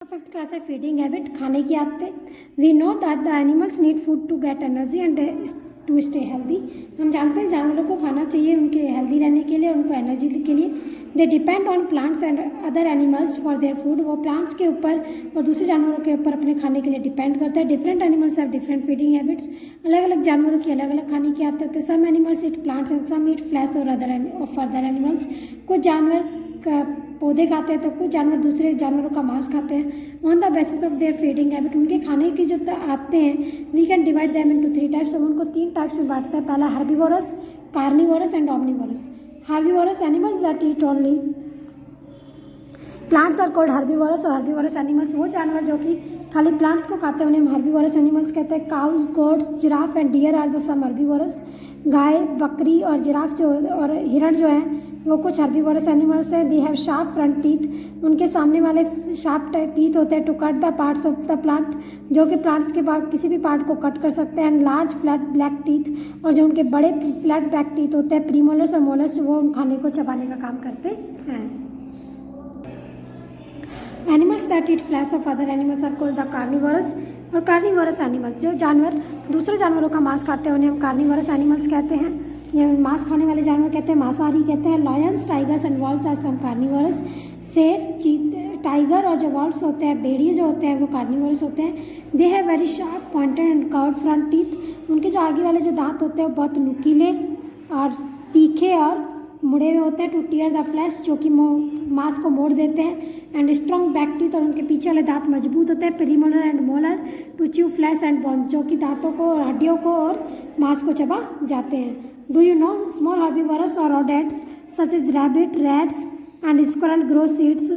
Fifth class है feeding habit, खाने की आदतें। We know that the animals need food to get energy and to stay healthy. हम जानते हैं जानवरों को खाना चाहिए उनके हेल्दी रहने के लिए और उनको एनर्जी के लिए। They depend on plants and other animals for their food. वो प्लांट्स के ऊपर और दूसरे जानवरों के ऊपर अपने खाने के लिए डिपेंड करता है। Different animals have different feeding habits. अलग अलग जानवरों की अलग अलग खाने की आदतें होती है। Some animals eat plants and some eat flesh और अदर एनिमल्स। कुछ जानवर पौधे खाते हैं तो कुछ जानवर दूसरे जानवरों का मांस खाते हैं। On the basis of their feeding habit, उनके खाने की जो आदतें हैं, we can divide them into 3 types. हम उनको 3 टाइप्स में बांटते हैं। पहला herbivorous, carnivorous and omnivorous. Herbivorous animals that eat only plants are called herbivorous. और हर्बीवोरस एनिमल्स वो जानवर जो कि खाली प्लांट्स को खाते हैं उन्हें हम हर्बीवोरस एनिमल्स कहते हैं। Cows, goats, giraffe and deer are the some herbivorous. गाय, बकरी और जिराफ जो और हिरण जो हैं वो कुछ हर्बीवोरस एनिमल्स हैं। They have sharp front teeth. उनके सामने वाले शार्प टीथ होते हैं to cut the parts of the plant, जो कि प्लांट्स के किसी भी पार्ट को कट कर सकते हैं। And large flat black teeth, और जो उनके बड़े फ्लैट बैक टीथ होते हैं प्रीमोलस और मोलस, वो उन खाने को चबाने का काम करते हैं। Animals that eat flesh of other animals are called the carnivorous. और कार्निवोरस एनिमल्स जो जानवर दूसरे जानवरों का मांस खाते हैं उन्हें हम कार्निवोरस एनिमल्स कहते हैं। ये मांस खाने वाले जानवर कहते हैं, मांसाहारी कहते हैं। Lions, tigers and wolves are some carnivorous. शेर, टाइगर और जो वॉल्स होते हैं, भेड़िए जो होते हैं, वो कार्निवोरस होते हैं। They have very sharp pointed and curved front teeth. उनके जो आगे वाले जो दांत होते हैं वो बहुत नुकीले और तीखे और मुड़े हुए होते हैं। टू टीयर द फ्लैश, जो कि मांस को मोड़ देते हैं। एंड स्ट्रॉन्ग बैक टीथ, और उनके पीछे वाले दांत मजबूत होते हैं। Premolar and molar to chew flesh and bones, जो कि दांतों को और हड्डियों को और मांस को चबा जाते हैं। Do you know small herbivorous और rodents such as rabbit, rats and squirrel grow seeds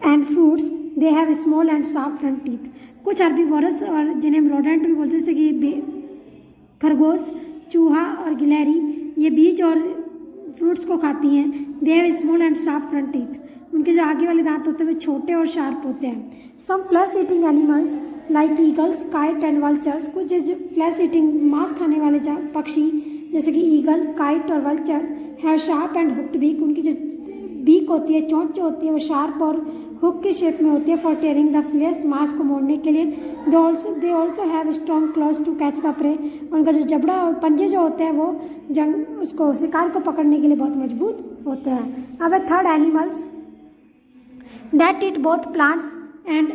and fruits. They have small and sharp front teeth. कुछ हर्बीवोरस और जिन्हें हम रोडेंट भी बोलते हैं, जैसे कि खरगोश, चूहा और गिलहरी, ये बीज और फ्रूट्स को खाती हैं। They have small and sharp front teeth. उनके जो आगे वाले दांत होते हैं वो छोटे और शार्प होते हैं। Some flesh eating animals like eagles, kite and vultures. कुछ फ्लैश ईटिंग मांस खाने वाले पक्षी जैसे कि ईगल, काइट और vulture have sharp and hooked beak. उनकी जो बीक होती है, चोंच जो होती है, वो शार्प और हुक के शेप में होती है फॉर टेयरिंग द फ्लेश, मांस को मोड़ने के लिए। They also have strong claws to catch the prey. उनका जो जबड़ा और पंजे जो होते हैं वो उसको शिकार को पकड़ने के लिए बहुत मजबूत होते हैं। अब है third animals that eat both plants and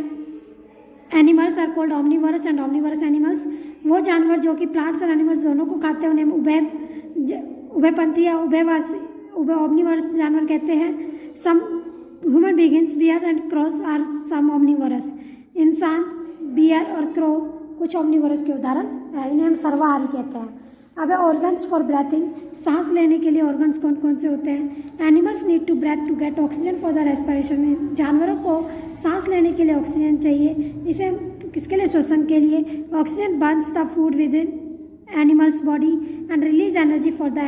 animals are called omnivorous and omnivorous animals. वो जानवर जो कि प्लांट्स और एनिमल्स दोनों को खाते हैं उन्हें उभयपंथी या ऑमनीवोरस जानवर कहते हैं। Some human beings, bear and crows are some omnivorous. इंसान, बियर और क्रो कुछ ऑमनीवोरस के उदाहरण हैं। इन्हें हम सर्वाहारी कहते हैं। अब है ऑर्गन्स फॉर ब्रेथिंग। सांस लेने के लिए ऑर्गन्स कौन कौन से होते हैं? Animals need to breathe to get oxygen for the respiration. जानवरों को सांस लेने के लिए ऑक्सीजन चाहिए। इसे किसके लिए? श्वसन के लिए। Oxygen Burns the food with in animals body and release energy for the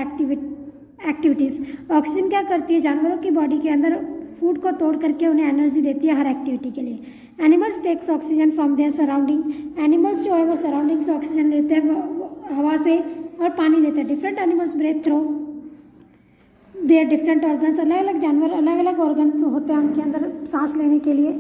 activities. Oxygen क्या करती है? जानवरों की बॉडी के अंदर फूड को तोड़ करके उन्हें एनर्जी देती है हर एक्टिविटी के लिए। Animals takes oxygen from their surrounding. Animals जो है वो सराउंडिंग से ऑक्सीजन लेते हैं, हवा से और पानी लेते हैं। Different animals breathe through their different organs. अलग अलग जानवर अलग अलग ऑर्गन्स होते हैं उनके अंदर सांस लेने के लिए।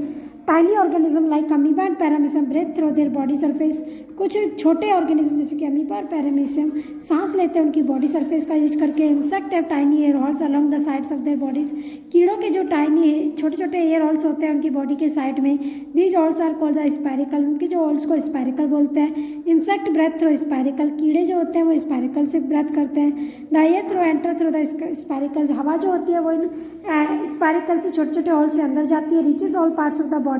Tiny organism like amoeba and paramecium breathe through their body surface. कुछ छोटे ऑर्गेनिज्म जैसे कि अमीबा और पैरामीशियम सांस लेते हैं उनकी बॉडी सरफेस का यूज करके। Insect have tiny air holes along the sides of their bodies. कीड़ों के जो टाइनी छोटे छोटे एयर होल्स होते हैं उनकी बॉडी के साइड में, these holes are called the spiracle. उनके जो होल्स को स्पाइरिकल बोलते हैं। Insect breathe through spiracle. कीड़े जो होते हैं वो स्पाइरिकल से ब्रेथ करते हैं। The air through enter through the spiracles. हवा जो होती है वो इन स्पाइरिकल से छोटे छोटे होल से अंदर जाती है। Reaches all parts of the body,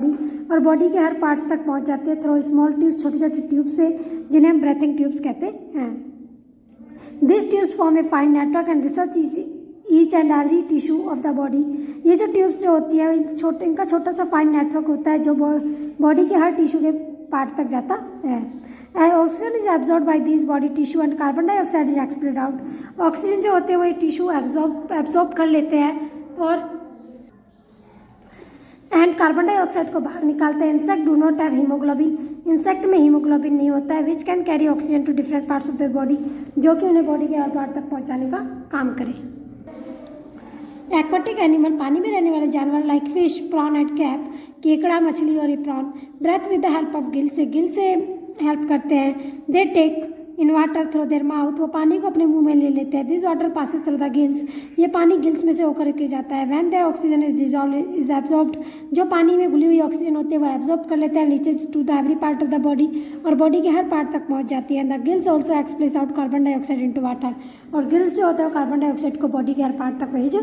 और बॉडी के हर पार्ट्स तक पहुंच जाती है थ्रू स्मॉल ट्यूब्स, छोटी छोटी ट्यूब से, जिन्हें हम ब्रेथिंग ट्यूब्स कहते हैं। This tubes form a fine network and research each and every tissue of the body. ये जो ट्यूब्स जो होती है इनका छोटा सा फाइन नेटवर्क होता है जो बॉडी के हर टिश्यू के पार्ट तक जाता है। Oxygen is absorb by this body tissue and carbon dioxide is expelled out. Oxygen जो होते हैं वो ये टिश्यू एब्जॉर्ब कर लेते हैं और एंड कार्बन डाइऑक्साइड को बाहर निकालते हैं। Insect do not have haemoglobin. Insect में हीमोग्लोबिन नहीं होता है। Which can carry oxygen to different parts of the body, जो कि उन्हें बॉडी के हर पार्ट तक पहुंचाने का काम करे। एक्वाटिक एनिमल, पानी में रहने वाले जानवर like fish, prawn and crab, केकड़ा, मछली और prawn, breathe with the help of gill से हेल्प करते हैं। They take in water through their mouth, वो पानी को अपने मुंह में ले लेते हैं। This water passes through the gills, ये पानी गिल्स में से होकर के जाता है। When the oxygen is dissolve is absorbed, जो पानी में घुली हुई ऑक्सीजन होती है वो एब्जॉर्ब कर लेते हैं, reaches to the every part of the body, और बॉडी के हर पार्ट तक पहुंच जाती है। The gills also express out carbon dioxide into water, और गिल्स जो होता है वो कार्बन डाइऑक्साइड को बॉडी के हर पार्ट तक भेज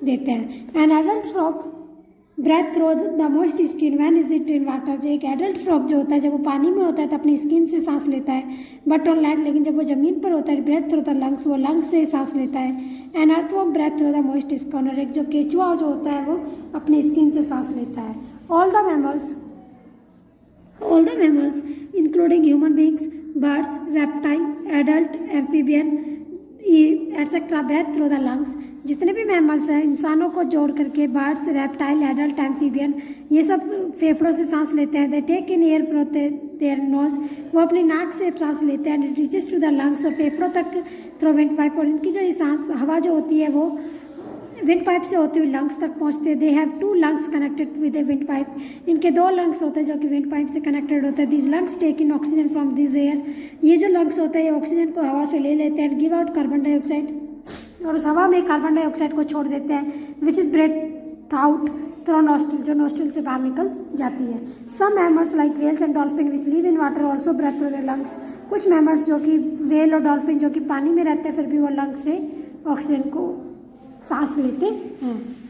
देते हैं। An adult frog breathe through the moist skin when is it in water, जो एक एडल्ट फ्रॉग जो होता है जब वो पानी में होता है तो अपनी स्किन से सांस लेता है, बट ऑन लैंड, लेकिन जब वो जमीन पर होता है ब्रेथ थ्रू द लंग्स, वो लंग्स से सांस लेता है। An earthworm breathe through the moist skin, और एक जो केचुआ जो होता है वो अपनी स्किन से सांस लेता है। All the mammals including human beings, birds, reptile, adult amphibian etcetera breathe through the lungs, जितने भी मैमल्स हैं इंसानों को जोड़ करके, बर्ड्स, रेप्टाइल, एडल्ट एम्फीबियन, ये सब फेफड़ों से सांस लेते हैं। They take in air from their nose, वो अपनी नाक से सांस लेते हैं। And reaches to the lungs, और फेफड़ों तक थ्रू विंड पाइप, और इनकी जो ये सांस हवा जो होती है वो विंड पाइप से होती हुई लंग्स तक पहुंचते हैं। They have 2 lungs connected with a wind pipe, इनके 2 lungs होते हैं जो कि विंड पाइप से कनेक्टेड होते हैं। This lungs take in oxygen from this air, ये जो लंग्स होते हैं ये ऑक्सीजन को हवा से ले लेते हैं। गिव आउट कार्बन डाइऑक्साइड, और उस हवा में कार्बन डाइऑक्साइड को छोड़ देते हैं, which is breathe out through nostril, जो नॉस्ट्रल से बाहर निकल जाती है। Some mammals like whales and dolphin which live in water also breathe through their lungs, कुछ मैमल्स जो कि वेल और डॉल्फिन जो कि पानी में रहते हैं फिर भी वो लंग्स से ऑक्सीजन को सांस लेते हैं।